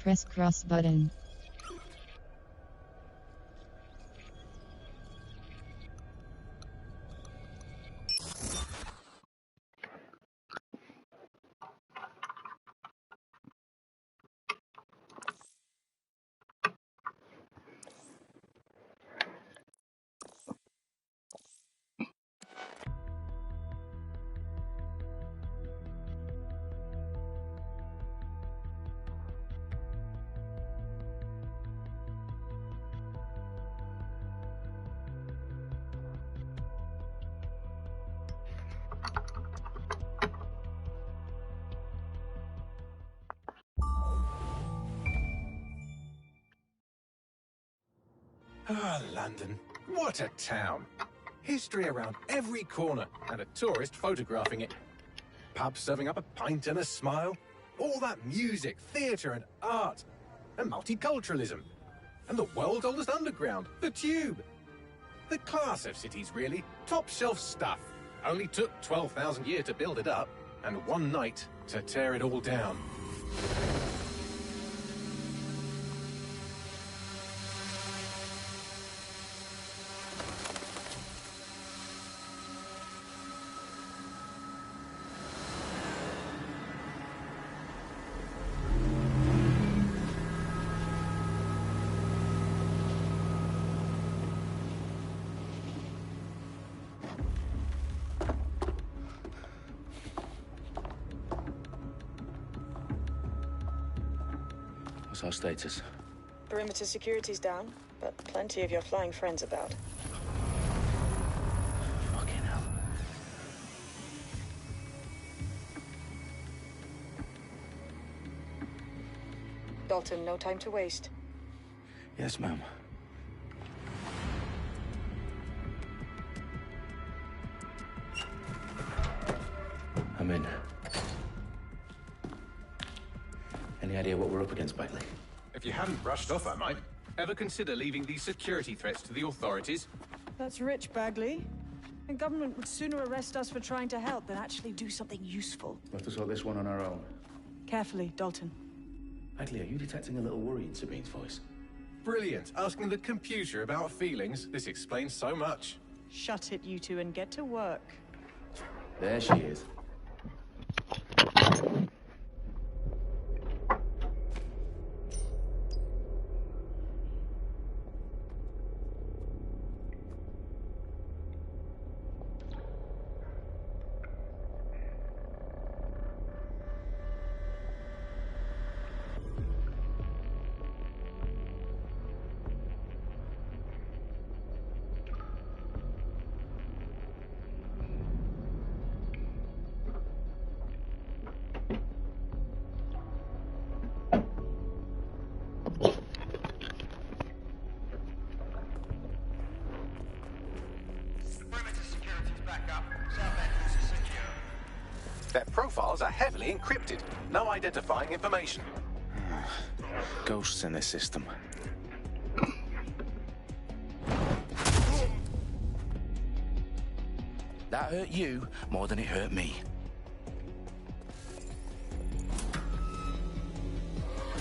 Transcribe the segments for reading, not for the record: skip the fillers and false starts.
Press cross button. Ah, London. What a town. History around every corner and a tourist photographing it. Pubs serving up a pint and a smile. All that music, theatre and art. And multiculturalism. And the world's oldest underground, the Tube. The class of cities, really. Top shelf stuff. Only took 12,000 years to build it up and one night to tear it all down. What's our status? Perimeter security's down, but plenty of your flying friends about. Fucking hell. Dalton, no time to waste. Yes, ma'am. I'm in. Any idea what we're up against, Bagley? If you hadn't brushed off, I might. Ever consider leaving these security threats to the authorities? That's rich, Bagley. The government would sooner arrest us for trying to help than actually do something useful. We'll have to sort this one on our own. Carefully, Dalton. Bagley, are you detecting a little worry in Sabine's voice? Brilliant. Asking the computer about feelings. This explains so much. Shut it, you two, and get to work. There she is. Their profiles are heavily encrypted. No identifying information. Ghosts in this system. That hurt you more than it hurt me.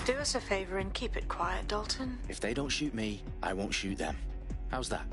Do us a favor and keep it quiet, Dalton. If they don't shoot me, I won't shoot them. How's that?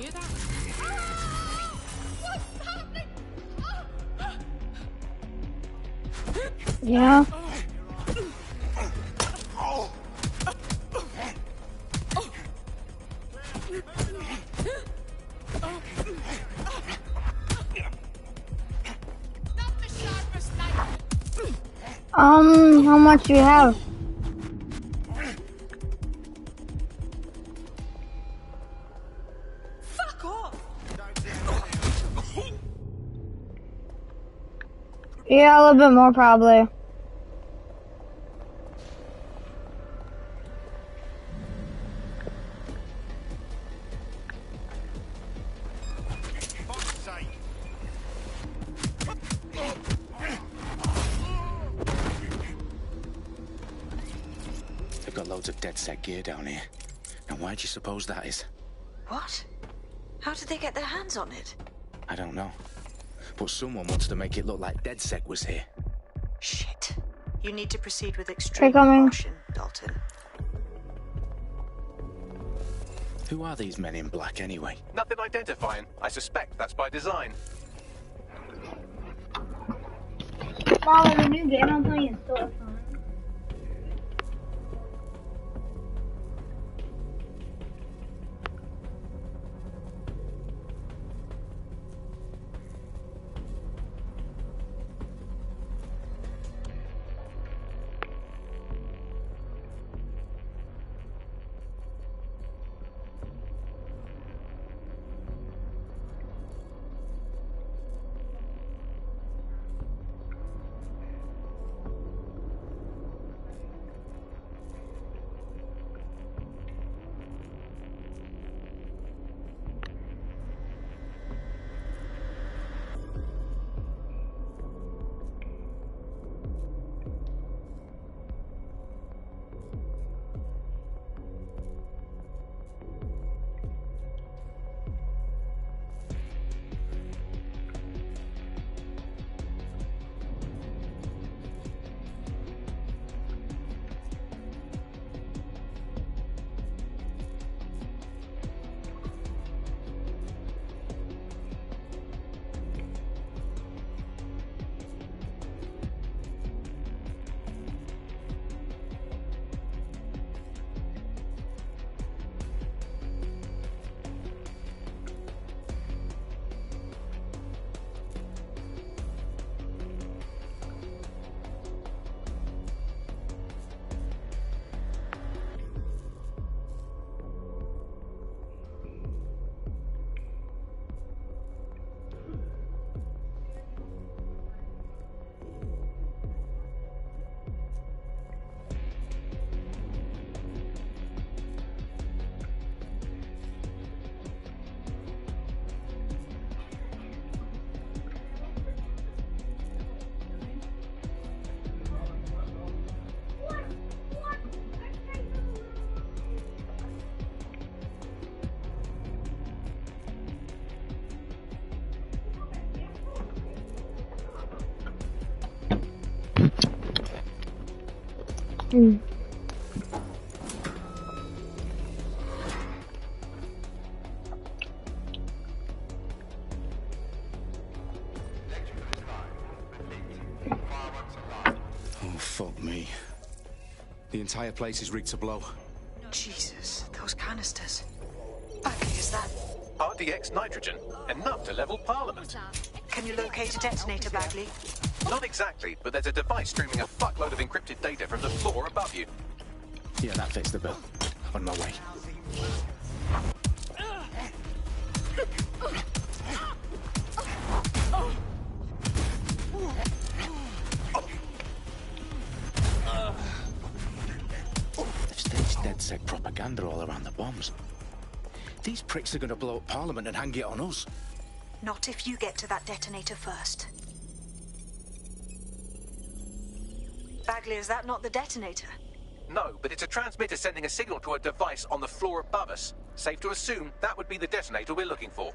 hear that? Ah! What's happening? Yeah. How much do you have? Fuck off! Yeah, a little bit more probably. They've got loads of DedSec gear down here. And why do you suppose that is? What? How did they get their hands on it? I don't know. But someone wants to make it look like DedSec was here. Shit. You need to proceed with extreme coming. caution, Dalton. Who are these men in black anyway? Nothing identifying. I suspect that's by design. Follow the new game I'm playing still fun. Oh, fuck me. The entire place is rigged to blow. Jesus, those canisters. Bagley, is that... RDX nitrogen. Enough to level Parliament. Can you locate a detonator, Bagley? Not exactly, but there's a device streaming a fuckload of encrypted data from the floor above you. Yeah, that fits the bill. On my way. They've staged DedSec propaganda all around the bombs. These pricks are going to blow up Parliament and hang it on us. Not if you get to that detonator first. Bagley, is that not the detonator? No, but it's a transmitter sending a signal to a device on the floor above us. Safe to assume that would be the detonator we're looking for.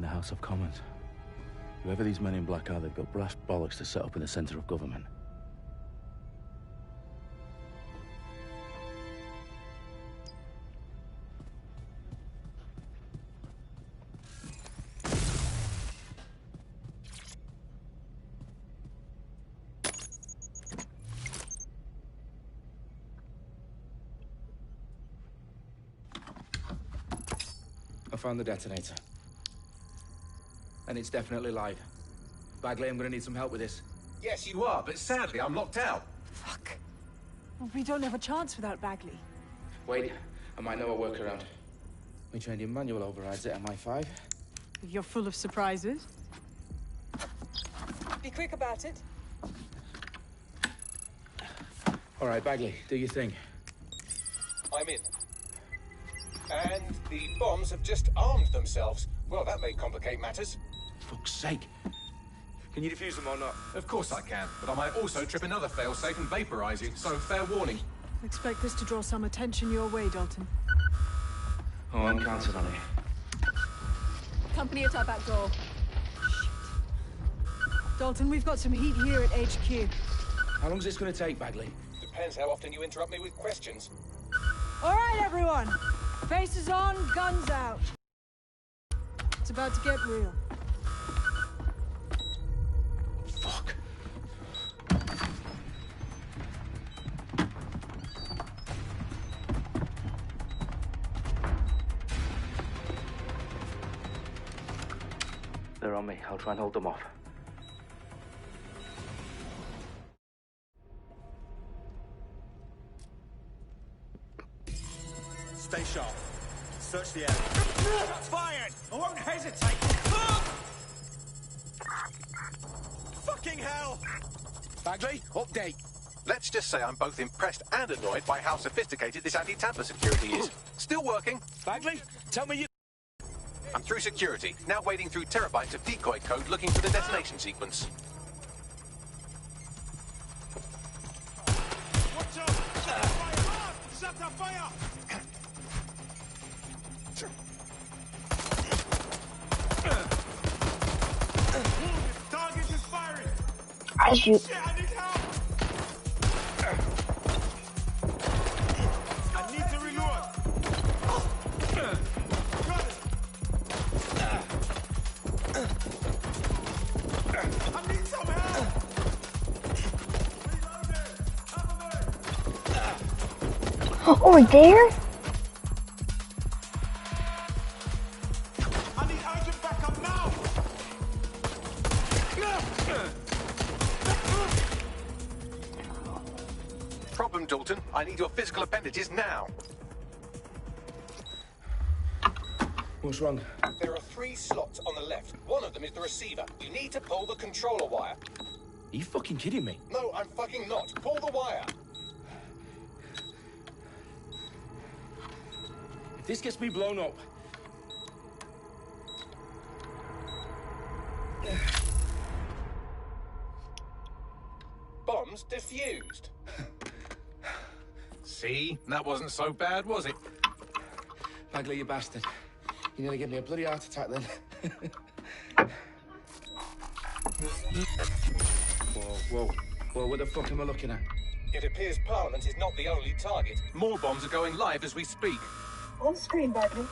the House of Commons. Whoever these men in black are, they've got brass bollocks to set up in the centre of government. I found the detonator. And it's definitely live. Bagley, I'm gonna need some help with this. Yes, you are, but sadly, I'm locked out. Fuck. Well, we don't have a chance without Bagley. Wait, I might know a workaround. We trained in manual overrides at MI5. You're full of surprises. Be quick about it. All right, Bagley, do your thing. I'm in. And the bombs have just armed themselves. Well, that may complicate matters. Fuck's sake. Can you defuse them or not? Of course I can, but I might also trip another failsafe and vaporize you, so fair warning. Expect this to draw some attention your way, Dalton. Oh, I'm counting on it. Company at our back door. Dalton, we've got some heat here at HQ. How long is this gonna take, Bagley? Depends how often you interrupt me with questions. All right, everyone. Faces on, guns out. It's about to get real. Fuck. They're on me. I'll try and hold them off. Stay sharp. Search the area. Shots fired! I won't hesitate! Fucking hell! Bagley, update. Let's just say I'm both impressed and annoyed by how sophisticated this anti-tamper security is. Still working. Bagley, tell me you... I'm through security, now wading through terabytes of decoy code looking for the detonation sequence. Watch out! Fire! Shut the fire! Target is firing! I shoot. Shit, I need help! I need to reload! Got it! I need some help! Over there? I need urgent backup now! Problem, Dalton. I need your physical appendages now. What's wrong? There are 3 slots on the left. One of them is the receiver. You need to pull the controller wire. Are you fucking kidding me? No, I'm fucking not. Pull the wire. If this gets me blown up... Bombs defused. See? That wasn't so bad, was it? Bagley, you bastard. You nearly gave me a bloody heart attack then. Whoa, what the fuck am I looking at? It appears Parliament is not the only target. More bombs are going live as we speak. On screen, Bagley.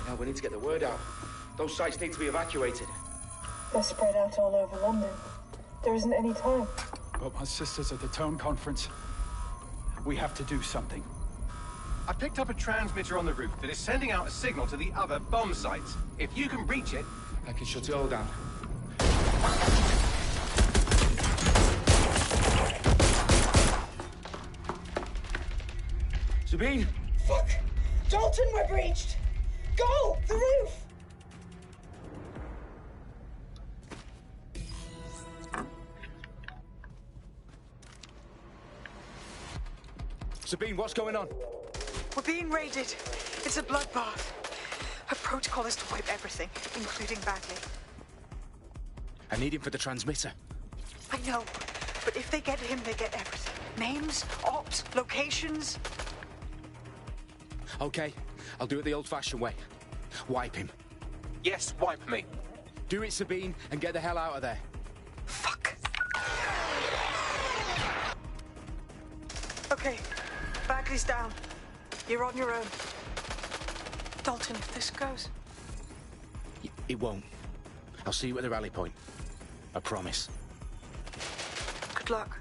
Now we need to get the word out. Those sites need to be evacuated. They're spread out all over London. There isn't any time. Got my sisters at the town conference. We have to do something. I picked up a transmitter on the roof that is sending out a signal to the other bomb sites. If you can reach it... I can shut it all down. Sabine! Fuck! Dalton, we're breached! Go! The roof! Sabine, what's going on? We're being raided. It's a bloodbath. Her protocol is to wipe everything, including Bagley. I need him for the transmitter. I know, but if they get him, they get everything. Names, ops, locations. Okay, I'll do it the old-fashioned way. Wipe him. Yes, wipe me. Do it, Sabine, and get the hell out of there. Fuck. Okay, Bagley's down. You're on your own. Dalton, if this goes... It won't. I'll see you at the rally point. I promise. Good luck.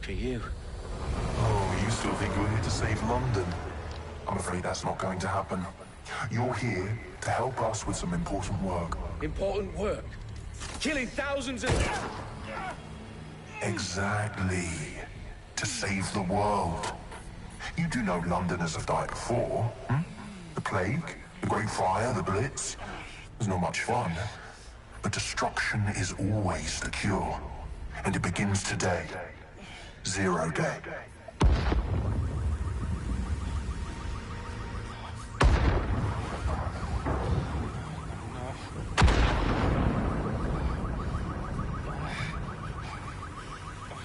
Are you? Oh, you still think you're here to save London? I'm afraid that's not going to happen. You're here to help us with some important work. Important work? Killing thousands of... Exactly. To save the world. You do know Londoners have died before, hmm? The Plague, the Great Fire, the Blitz. It was not much fun. But destruction is always the cure. And it begins today. 0 day.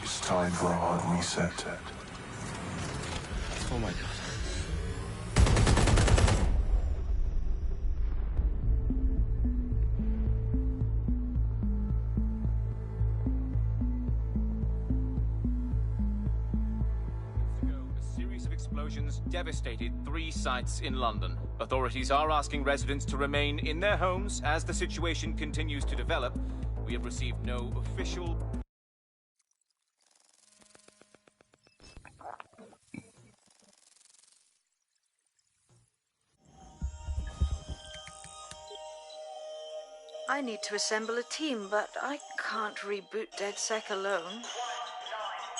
It's time for a hard reset. Oh my God. Devastated 3 sites in London. Authorities are asking residents to remain in their homes as the situation continues to develop. We have received no official... I need to assemble a team, but I can't reboot DedSec alone.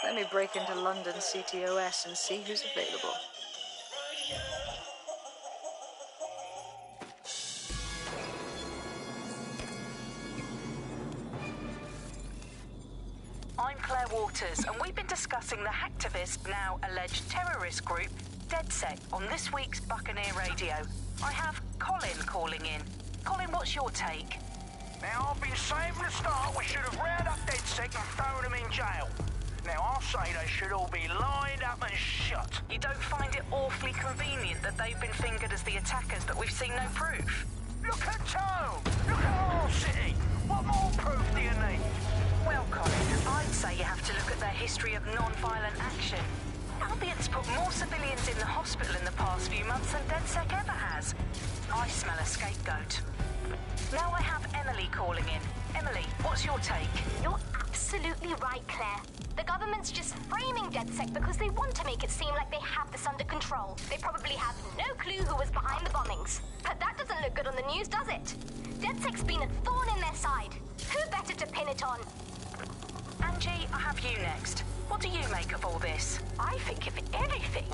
Let me break into London CTOS and see who's available. I'm Claire Waters, and we've been discussing the hacktivist, now alleged terrorist group, DedSec, on this week's Buccaneer Radio. I have Colin calling in. Colin, what's your take? Now, I've been saying from the start we should have rounded up DedSec and thrown them in jail. Now, I'll say they should all be lined up and shot. You don't find it awfully convenient that they've been fingered as the attackers, but we've seen no proof? Look at Tone! Look at our city! What more proof do you need? Well, Colin, I'd say you have to look at their history of non-violent action. Albion's put more civilians in the hospital in the past few months than DedSec ever has. I smell a scapegoat. Now I have Emily calling in. Emily, what's your take? You're absolutely right, Claire. The government's just framing DedSec because they want to make it seem like they have this under control. They probably have no clue who was behind the bombings. But that doesn't look good on the news, does it? DedSec's been a thorn in their side. Who better to pin it on. Angie, I have you next. What do you make of all this? I think, if anything,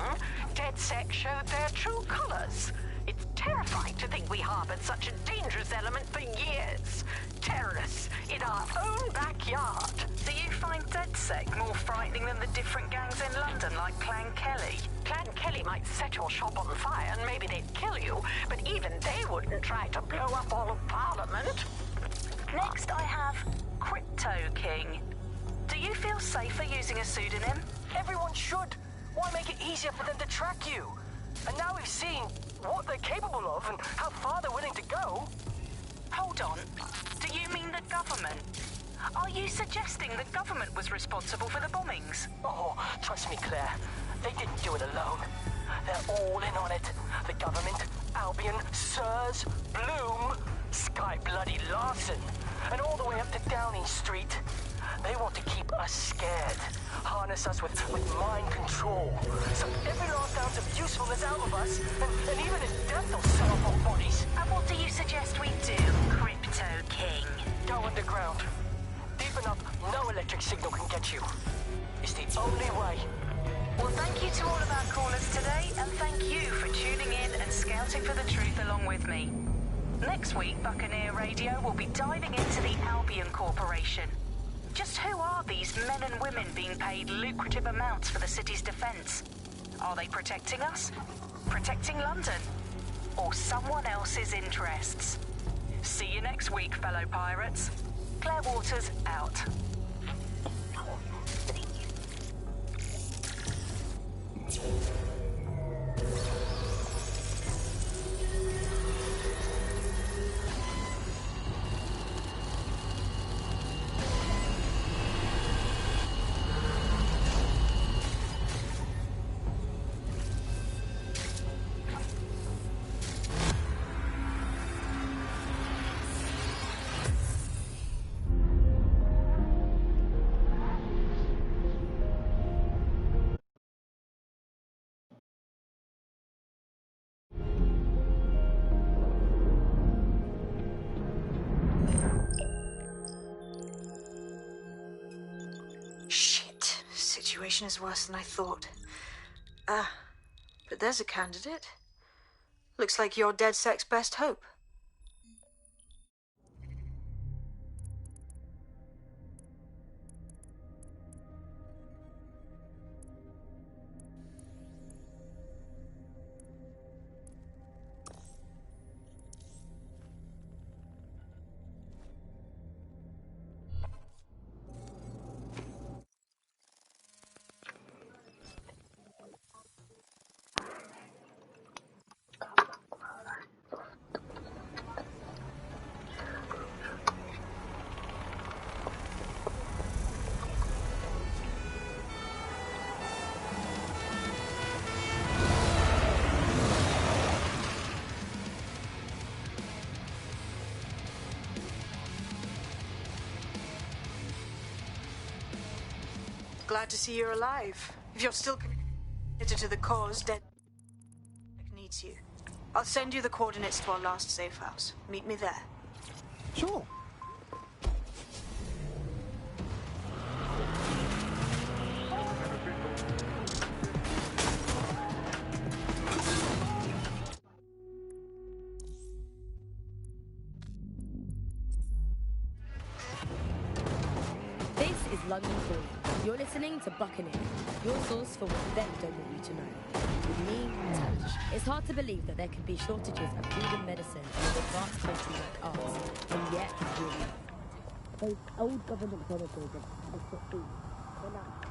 DedSec showed their true colors. It's terrifying to think we harbored such a dangerous element for years. Terrorists in our own backyard. Do you find DedSec more frightening than the different gangs in London, like Clan Kelly? Clan Kelly might set your shop on fire and maybe they'd kill you, but even they wouldn't try to blow up all of Parliament. Next, I have Crypto King. Do you feel safer using a pseudonym? Everyone should. Why make it easier for them to track you? And now we've seen what they're capable of and how far they're willing to go. Hold on. Do you mean the government? Are you suggesting the government was responsible for the bombings? Oh, trust me, Claire. They didn't do it alone. They're all in on it. The government, Albion, Sirs, Bloom, Sky Bloody Larson, and all the way up to Downing Street. They want to keep us scared, harness us with mind control, suck every last ounce of usefulness out of us, and even in death they'll sell off our bodies. And what do you suggest we do, Crypto King? Go underground. Deep enough, no electric signal can get you. It's the only way. Well, thank you to all of our callers today, and thank you for tuning in and scouting for the truth along with me. Next week, Buccaneer Radio will be diving into the Albion Corporation. Just who are these men and women being paid lucrative amounts for the city's defense? Are they protecting us? Protecting London? Or someone else's interests? See you next week, fellow pirates. Claire Waters, out. Shit. Situation is worse than I thought. But there's a candidate. Looks like you're DedSec's best hope. Glad to see you're alive. If you're still committed to the cause, DedSec needs you. I'll send you the coordinates to our last safe house. Meet me there. Sure. This is London Calling. You're listening to Buccaneer, your source for what they don't want you to know. With me, Tash. It's hard to believe that there can be shortages of food and medicine in an advanced country like ours, and yet here we are. Those old government promises of adequate food. They're not.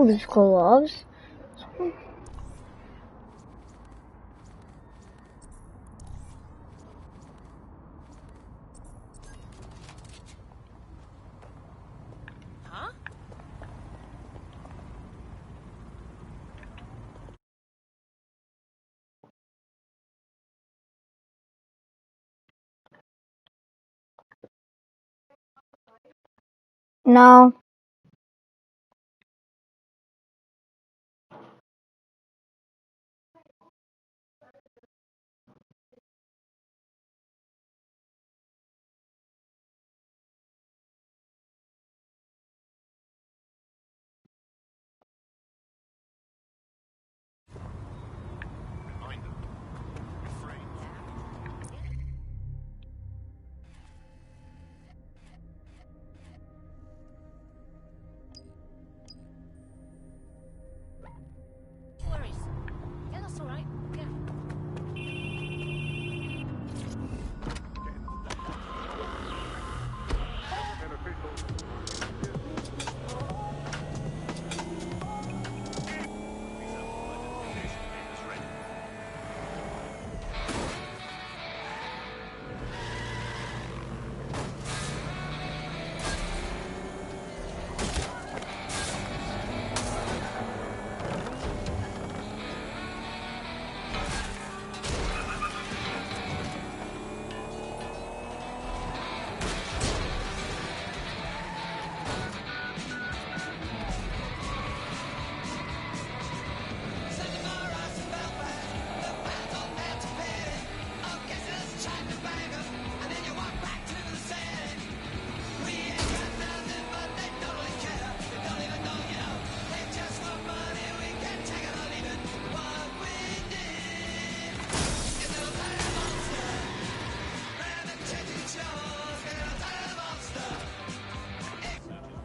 all these gloves. Huh? No. No worries. Yeah, that's all right. Yeah.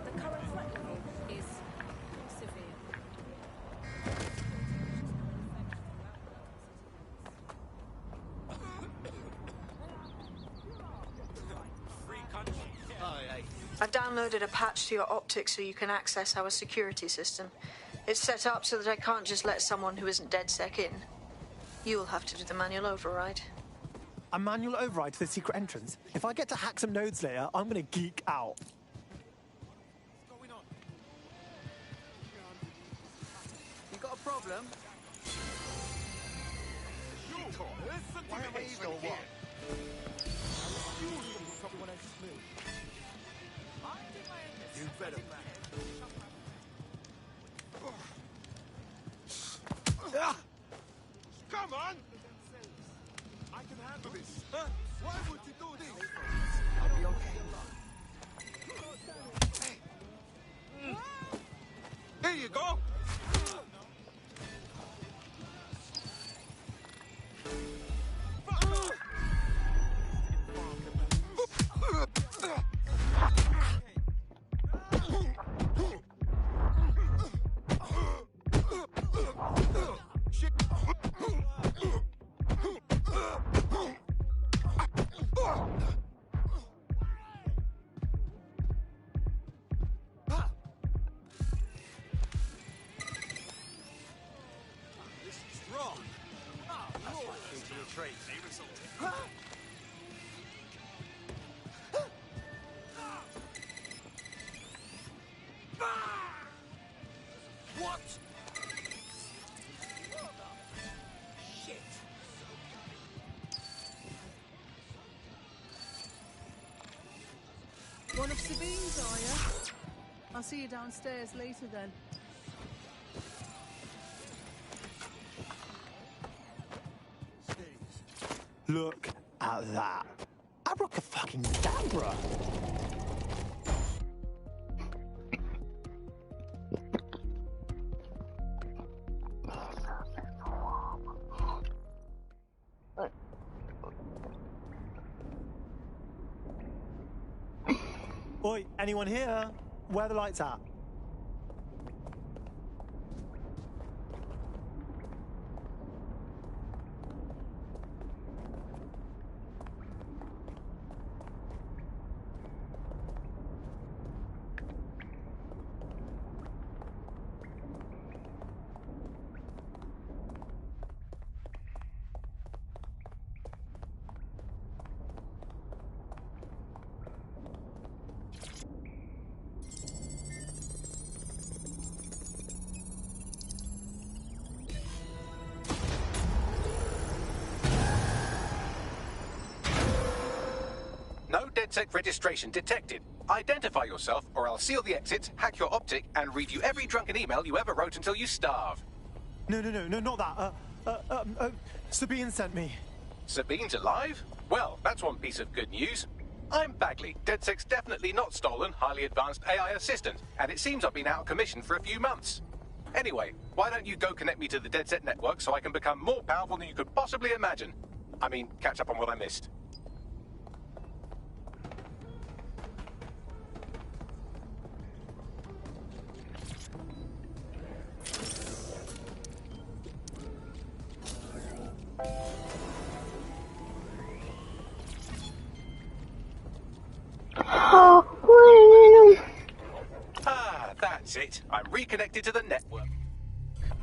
The current threat level is severe. I've downloaded a patch to your optics so you can access our security system. It's set up so that I can't just let someone who isn't DedSec in. You'll have to do the manual override. A manual override to the secret entrance? If I get to hack some nodes later, I'm gonna geek out. You got a problem? Why am I even here? You better come on! I can handle this. Huh? Why would you do this? I'll be okay. Hey. Here you go. What? Shit. One of Sabine's, are you? I'll see you downstairs later then. Look at that. Abracadabra. Oi, anyone here? Where are the lights at? DedSec registration detected. Identify yourself, or I'll seal the exits, hack your optic, and read you every drunken email you ever wrote until you starve. No, not that. Sabine sent me. Sabine's alive? Well, that's one piece of good news. I'm Bagley, DedSec's definitely not stolen, highly advanced AI assistant, and it seems I've been out of commission for a few months. Anyway, why don't you go connect me to the DedSec network so I can become more powerful than you could possibly imagine? I mean, catch up on what I missed. That's it. I'm reconnected to the network.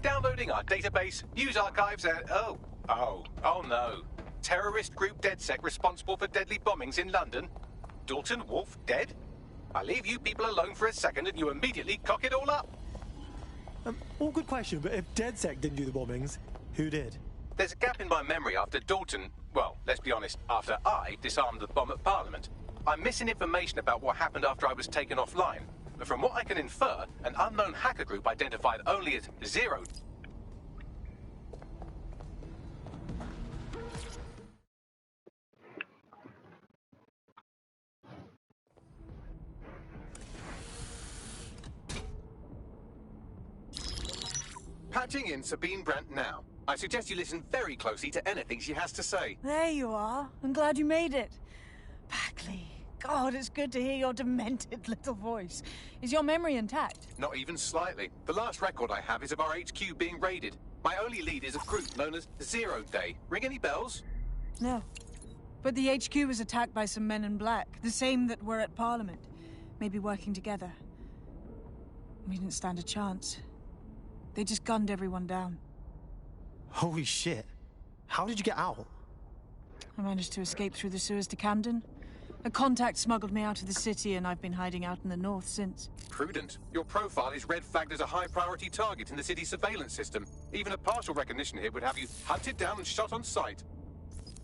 Downloading our database, news archives, and... Oh no. Terrorist group DedSec responsible for deadly bombings in London? Dalton Wolf dead? I leave you people alone for a second and you immediately cock it all up. All good question, but if DedSec didn't do the bombings, who did? There's a gap in my memory after Dalton... Well, let's be honest, after I disarmed the bomb at Parliament. I'm missing information about what happened after I was taken offline. But from what I can infer, an unknown hacker group identified only as Zero... Patching in Sabine Brandt now. I suggest you listen very closely to anything she has to say. There you are. I'm glad you made it. Bagley. God, it's good to hear your demented little voice. Is your memory intact? Not even slightly. The last record I have is of our HQ being raided. My only lead is a group known as Zero Day. Ring any bells? No. But the HQ was attacked by some men in black, the same that were at Parliament. Maybe working together. We didn't stand a chance. They just gunned everyone down. Holy shit. How did you get out? I managed to escape through the sewers to Camden. A contact smuggled me out of the city, and I've been hiding out in the north since. Prudent. Your profile is red flagged as a high-priority target in the city's surveillance system. Even a partial recognition here would have you hunted down and shot on sight.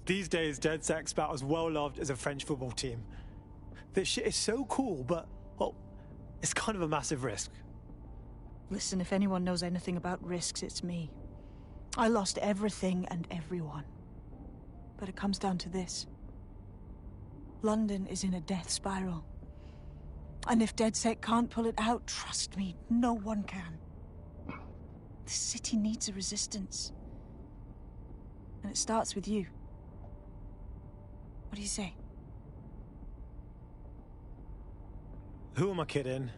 These days, DedSec's about as well-loved as a French football team. This shit is so cool, but, well, it's kind of a massive risk. Listen, if anyone knows anything about risks, it's me. I lost everything and everyone. But it comes down to this. London is in a death spiral. And if DedSec can't pull it out, trust me, no one can. The city needs a resistance. And it starts with you. What do you say? Who am I kidding?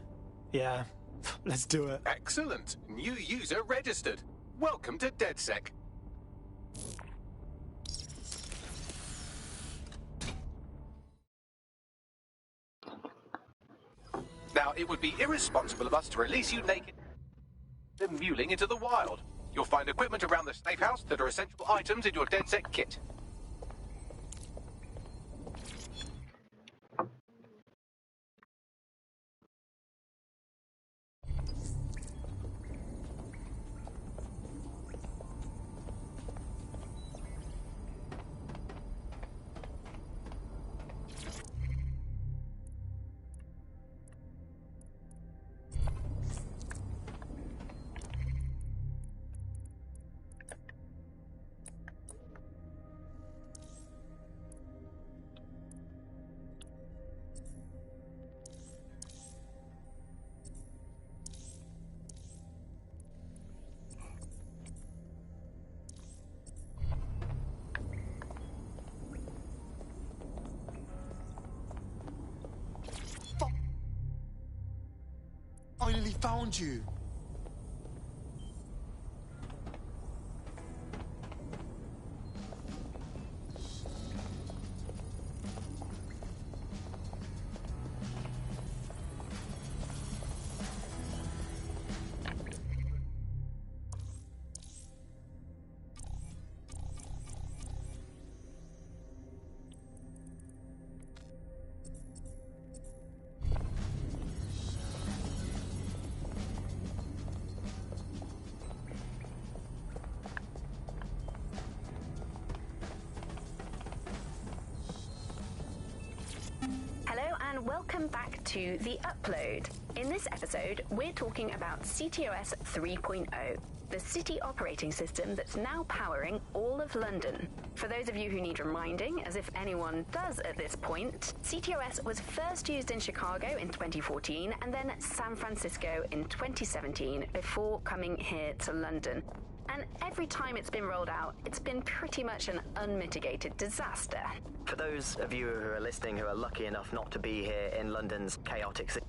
Yeah, let's do it. Excellent. New user registered. Welcome to DedSec. Now, it would be irresponsible of us to release you naked and muling into the wild. You'll find equipment around the safe house that are essential items in your DedSec kit. Finally found you. and welcome back to The Upload. In this episode, we're talking about CTOS 3.0, the city operating system that's now powering all of London. For those of you who need reminding, as if anyone does at this point, CTOS was first used in Chicago in 2014 and then San Francisco in 2017 before coming here to London. And every time it's been rolled out, it's been pretty much an unmitigated disaster. For those of you who are listening who are lucky enough not to be here in London's chaotic city,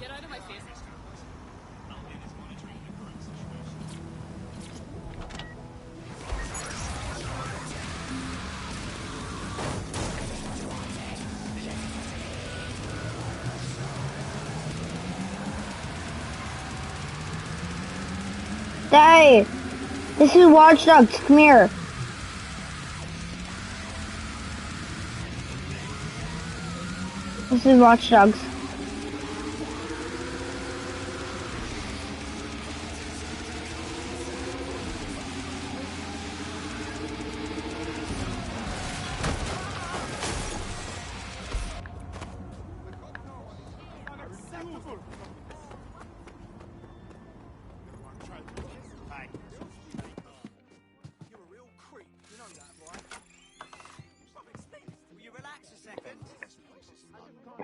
Get out of my face. Hey, this is Watch Dogs. Come here. This is Watch Dogs.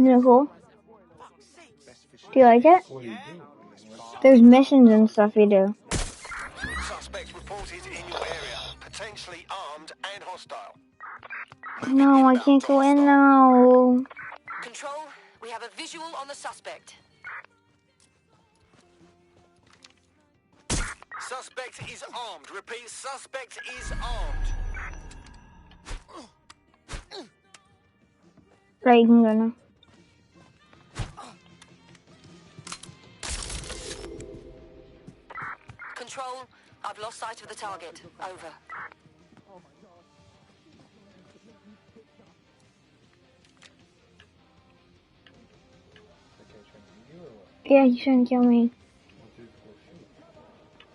Isn't it cool? Do you like it? There's missions and stuff you do. Suspects reported in your area, potentially armed and hostile. No, I can't go in now. Control, we have a visual on the suspect. Suspect is armed. Repeat, suspect is armed. Right, you can go now. Control, I've lost sight of the target. Over. Yeah, you shouldn't kill me.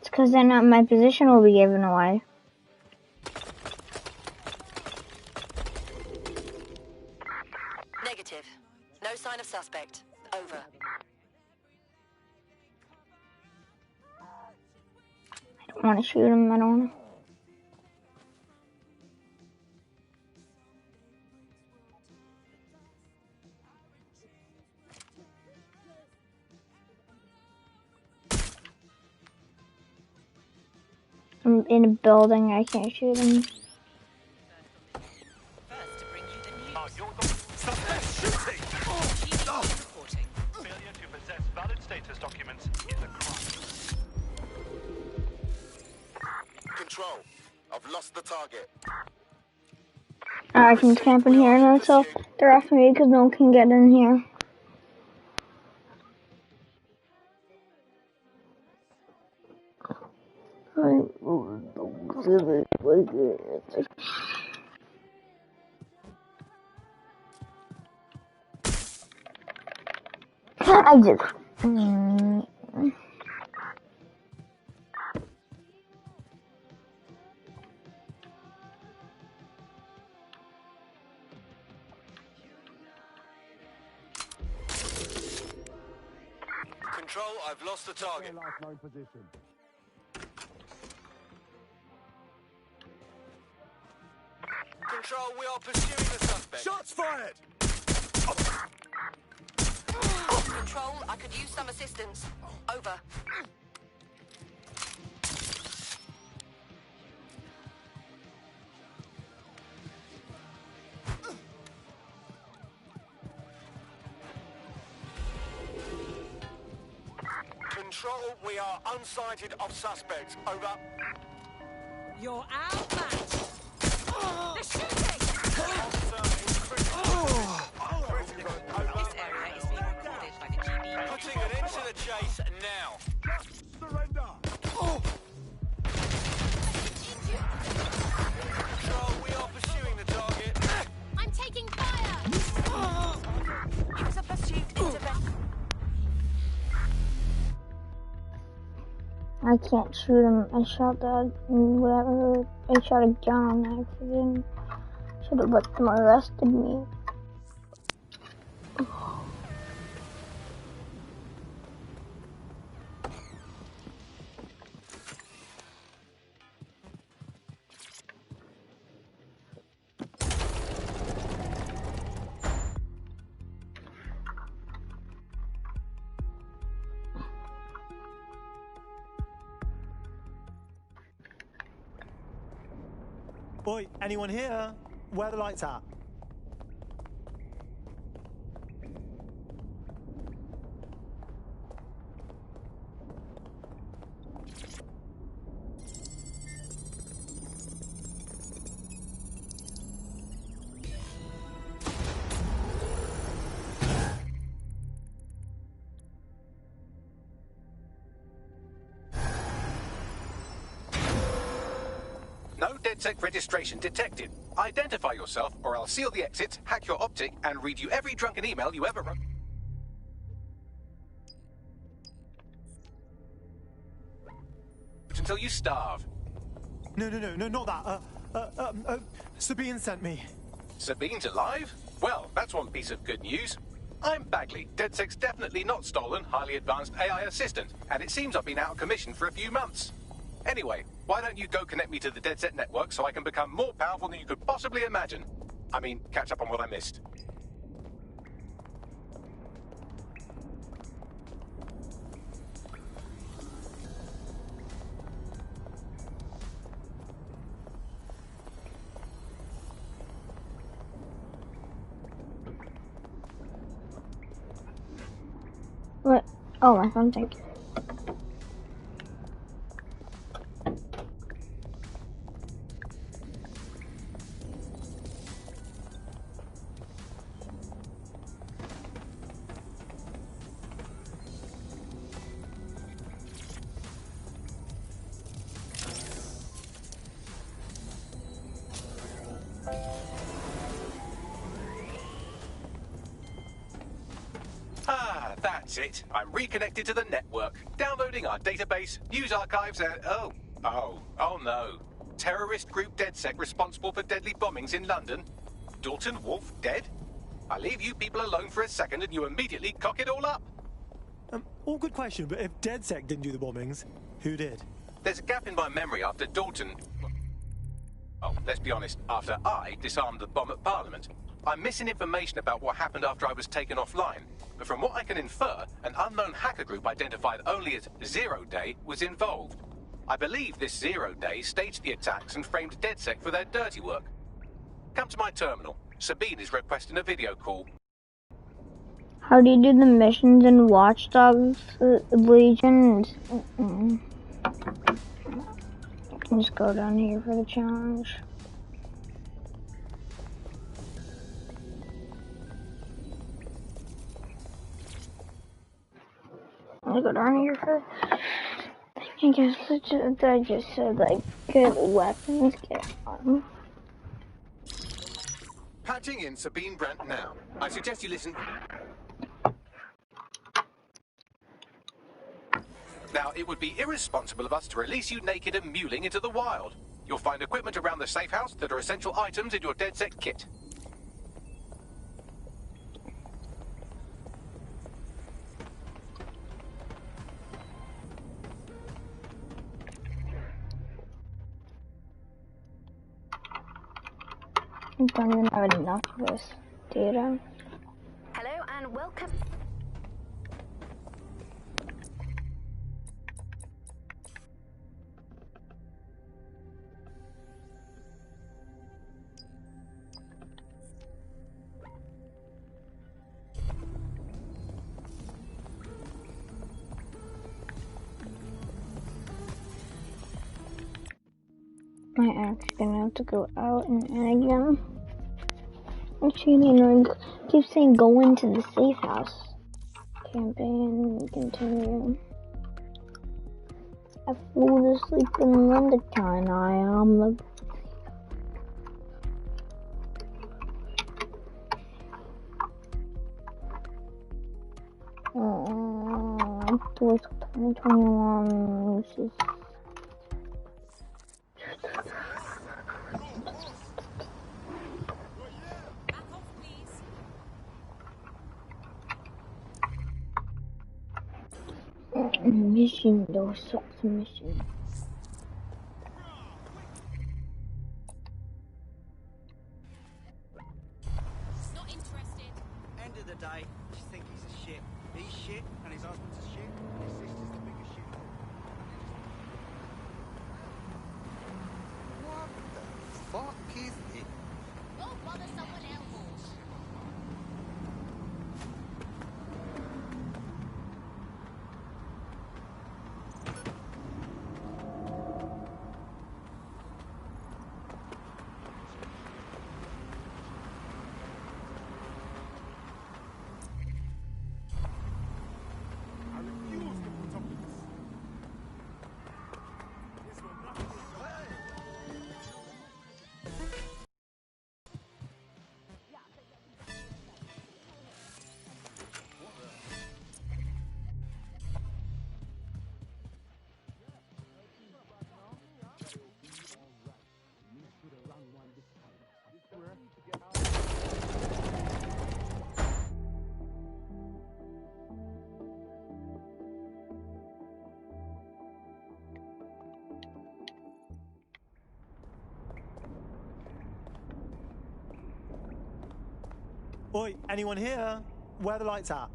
It's because then my position will be given away. Negative. No sign of suspect. Over. I don't want to shoot him, I don't want to. I'm in a building, I can't shoot him. Failure to possess valid status documents is a crime. Control, I've lost the target. I can camp in here now, so they're after me because no one can get in here. I just... Control, I've lost the target. Control, we are pursuing the suspect. Shots fired! Control, I could use some assistance. Over. Control, we are unsighted of suspects. Over. You're outmatched. They're shooting! This area is being recorded by the GB. Putting an end to the chase now. Surrender! Control, we are pursuing the target. I'm taking fire! Use a pursuit intervention. I can't shoot him. I shot that whatever. I shot a gun on accident. Should have let them arrested me. Boy, anyone here? Where are the lights at? No DedSec registration detected. Identify yourself, or I'll seal the exits, hack your optic, and read you every drunken email you ever wrote. Until you starve. No, not that. Sabine sent me. Sabine's alive? Well, that's one piece of good news. I'm Bagley, DedSec's definitely not stolen, highly advanced AI assistant, and it seems I've been out of commission for a few months. Anyway, why don't you go connect me to the DedSec network so I can become more powerful than you could possibly imagine? I mean, catch up on what I missed. Oh, my phone, thank you. Ah, that's it. I'm reconnected to the network, downloading our database, news archives, and oh no. Terrorist group DedSec responsible for deadly bombings in London. Dalton Wolf dead? I leave you people alone for a second and you immediately cock it all up. All good question, but if DedSec didn't do the bombings, who did? There's a gap in my memory after Dalton... Oh, let's be honest, after I disarmed the bomb at Parliament. I'm missing information about what happened after I was taken offline. But from what I can infer, an unknown hacker group identified only as Zero Day was involved. I believe this Zero Day staged the attacks and framed DedSec for their dirty work. Come to my terminal. Sabine is requesting a video call. How do you do the missions in Watch Dogs Legion? Just go down here for the challenge. I'm gonna go down here for... I guess I just said, like, get weapons, get armor. Patching in Sabine Brandt now. I suggest you listen... Now, it would be irresponsible of us to release you naked and mewling into the wild. You'll find equipment around the safe house that are essential items in your DedSec kit. I don't even have enough of this data. Hello and welcome. My actually gonna have to go out and in again. Actually, you know, keep saying go into the safe house. Campaign, continue. I flew to sleep in London town. I am the... Towards 2021, this is... Mission, those sucks mission. Not interested. End of the day, just think he's a shit. He's shit, and his husband's a shit, and his sister's the biggest shit. What the fuck is it? Go bother someone else. Oi, anyone here? Where are the lights at?